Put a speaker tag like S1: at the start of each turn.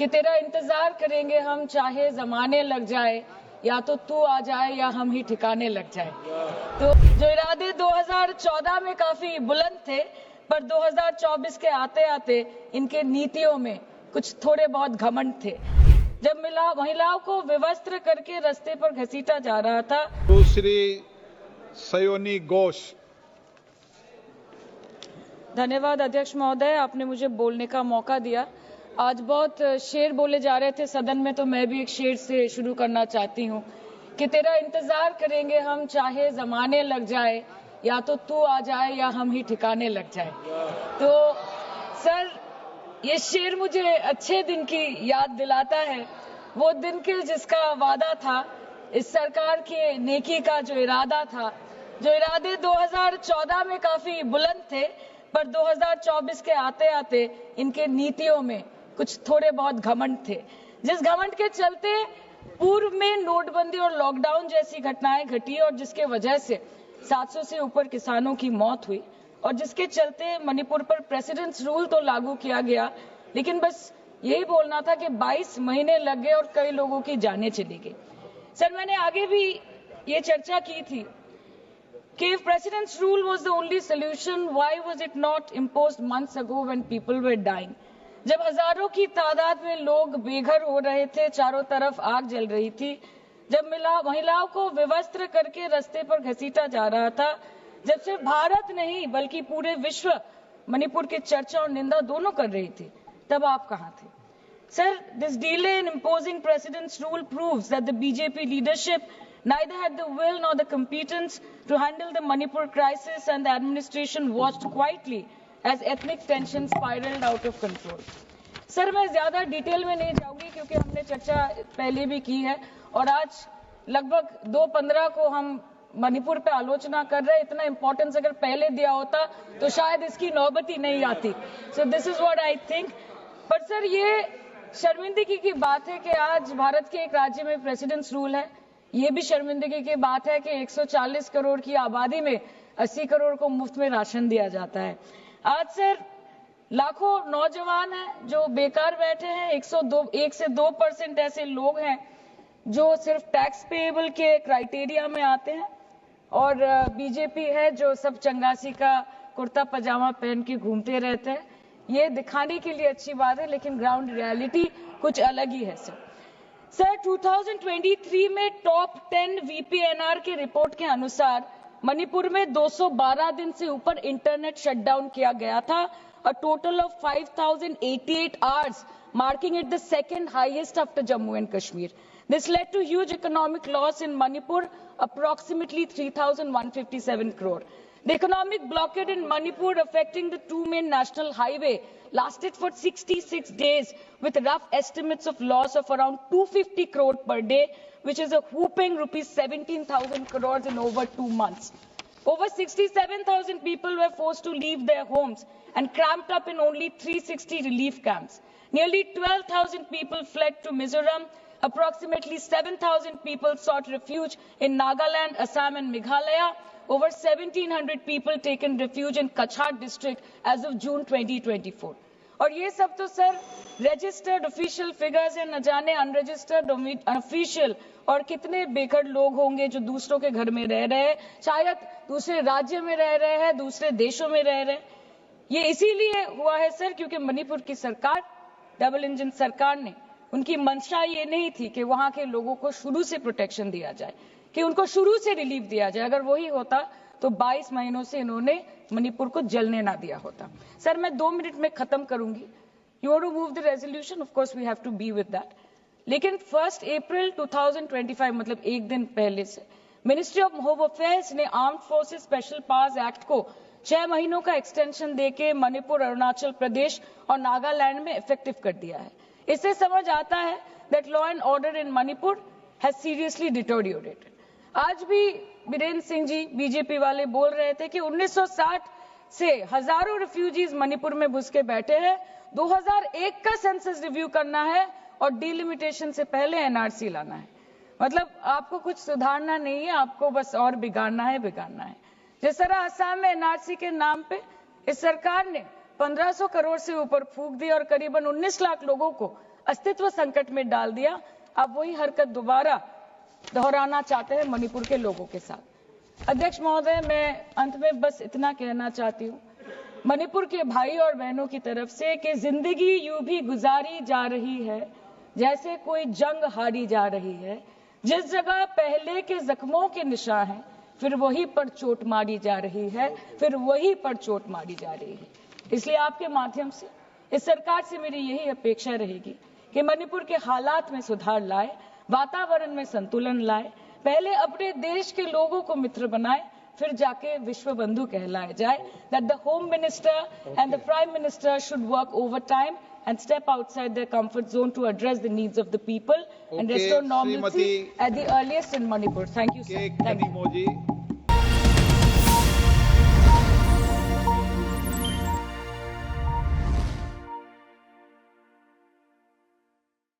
S1: कि तेरा इंतजार करेंगे हम, चाहे जमाने लग जाए, या तो तू आ जाए या हम ही ठिकाने लग जाए। तो जो इरादे 2014 में काफी बुलंद थे, पर 2024 के आते आते इनके नीतियों में कुछ थोड़े बहुत घमंड थे। जब महिलाओं को विवस्त्र करके रास्ते पर घसीटा जा रहा था।
S2: दूसरी सयोनी घोष।
S1: धन्यवाद अध्यक्ष महोदय, आपने मुझे बोलने का मौका दिया। आज बहुत शेर बोले जा रहे थे सदन में, तो मैं भी एक शेर से शुरू करना चाहती हूँ कि तेरा इंतजार करेंगे हम, चाहे जमाने लग जाए, या तो तू आ जाए या हम ही ठिकाने लग जाए। तो सर, ये शेर मुझे अच्छे दिन की याद दिलाता है, वो दिन के जिसका वादा था, इस सरकार के नेकी का जो इरादा था। जो इरादे 2014 में काफी बुलंद थे, पर 2024 के आते आते इनके नीतियों में कुछ थोड़े बहुत घमंड थे। जिस घमंड के चलते पूर्व में नोटबंदी और लॉकडाउन जैसी घटनाएं घटी और जिसके वजह से 700 से ऊपर किसानों की मौत हुई, और जिसके चलते मणिपुर पर प्रेसिडेंट्स रूल तो लागू किया गया, लेकिन बस यही बोलना था कि 22 महीने लग गए और कई लोगों की जानें चली गई। सर, मैंने आगे भी ये चर्चा की थी कि if president's rule was the only solution, why was it not imposed months ago when people were dying? जब हजारों की तादाद में लोग बेघर हो रहे थे, चारों तरफ आग जल रही थी, जब महिलाओं को विवस्त्र करके रास्ते पर घसीटा जा रहा था, जब सिर्फ भारत नहीं बल्कि पूरे विश्व मणिपुर की चर्चा और निंदा दोनों कर रही थी, तब आप कहां थे? Sir, this delay in imposing president's rule proves that the BJP leadership neither had the will nor the competence to handle the Manipur crisis, and the administration watched quietly as ethnic tensions spiraled out of control. Sir, मैं ज्यादा detail में नहीं जाऊंगी क्योंकि हमने चर्चा पहले भी की है, और आज लगभग 2:15 को हम मणिपुर पे आलोचना कर रहे हैं। इतना इंपॉर्टेंस अगर पहले दिया होता तो शायद इसकी नौबत ही नहीं आती। So this is what I think. पर सर, ये शर्मिंदगी की बात है कि आज भारत के एक राज्य में प्रेसिडेंट्स रूल है। ये भी शर्मिंदगी की बात है कि 140 करोड़ की आबादी में 80 करोड़ को मुफ्त में राशन दिया जाता है। आज सर, लाखों नौजवान हैं जो बेकार बैठे हैं। 1 से 2% ऐसे लोग हैं जो सिर्फ टैक्स पेएबल के क्राइटेरिया में आते हैं, और बीजेपी है जो सब चंगासी का कुर्ता पजामा पहन के घूमते रहते हैं। ये दिखाने के लिए अच्छी बात है, लेकिन ग्राउंड रियलिटी कुछ अलग ही है। सर, 2023 में टॉप 10 VPNR की रिपोर्ट के अनुसार मणिपुर में 212 दिन से ऊपर इंटरनेट शटडाउन किया गया था, a total of 5,088 hours, marking it the second highest after Jammu and Kashmir. This led to huge economic loss in Manipur, approximately 3,157 crore. The economic blockade in Manipur affecting the two main national highway lasted for 66 days, with rough estimates of loss of around 250 crore per day, which is a whopping rupees 17,000 crores in over 2 months. Over 67,000 people were forced to leave their homes and cramped up in only 360 relief camps. Nearly 12,000 people fled to Mizoram. Approximately 7,000 people sought refuge in Nagaland, Assam and Meghalaya. Over 1,700 people taken refuge in Kachhar district as of June 2024. और ये सब तो sir registered official figures है, न जाने unregistered official और कितने बेघर लोग होंगे जो दूसरों के घर में रह रहे हैं, शायद दूसरे राज्य में रह रहे हैं, दूसरे देशों में रह रहे हैं। ये इसीलिए हुआ है सर क्योंकि मणिपुर की सरकार, डबल इंजन सरकार ने, उनकी मंशा ये नहीं थी कि वहां के लोगों को शुरू से प्रोटेक्शन दिया जाए, कि उनको शुरू से रिलीफ दिया जाए। अगर वही होता तो 22 महीनों से इन्होंने मणिपुर को जलने ना दिया होता। सर, मैं 2 मिनट में खत्म करूंगी। You want to move the resolution, of course we have to be with that. लेकिन 1 अप्रैल 2025, मतलब एक दिन पहले से, मिनिस्ट्री ऑफ होम अफेयर्स ने armed forces special powers act को 6 महीनों का एक्सटेंशन देके मणिपुर, अरुणाचल प्रदेश और नागालैंड में इफेक्टिव कर दिया है। इससे समझ आता है that law and order in Manipur has seriously deteriorated. आज भी बीरेन्द्र सिंह जी बीजेपी वाले बोल रहे थे कि 1960 से हजारों रिफ्यूजीज मणिपुर में घुस के बैठे हैं। 2001 का सेंसस रिव्यू करना है और डिलिमिटेशन से पहले एनआरसी लाना है। मतलब आपको कुछ सुधारना नहीं है, आपको बस और बिगाड़ना है। जिस तरह असम में एनआरसी के नाम पे इस सरकार ने 1500 करोड़ से ऊपर फूंक दी और करीबन 19 लाख लोगों को अस्तित्व संकट में डाल दिया। अब वही हरकत दोबारा दोहराना चाहते हैं मणिपुर के लोगों के साथ। अध्यक्ष महोदय, मैं अंत में बस इतना कहना चाहती हूँ मणिपुर के भाई और बहनों की तरफ से कि जिंदगी यूं भी गुजारी जा रही है जैसे कोई जंग हारी जा रही है। जिस जगह पहले के जख्मों के निशान हैं, फिर वहीं पर चोट मारी जा रही है, फिर वहीं पर चोट मारी जा रही है। इसलिए आपके माध्यम से इस सरकार से मेरी यही अपेक्षा रहेगी कि मणिपुर के हालात में सुधार लाए, वातावरण में संतुलन लाए, पहले अपने देश के लोगों को मित्र बनाए, फिर जाके विश्व बंधु कहलाए जाए। That the Home Minister and the Prime Minister should work overtime and step outside their comfort zone to address the needs of the people and restore normalcy at the earliest in Manipur. Thank you, sir.
S2: Thank you.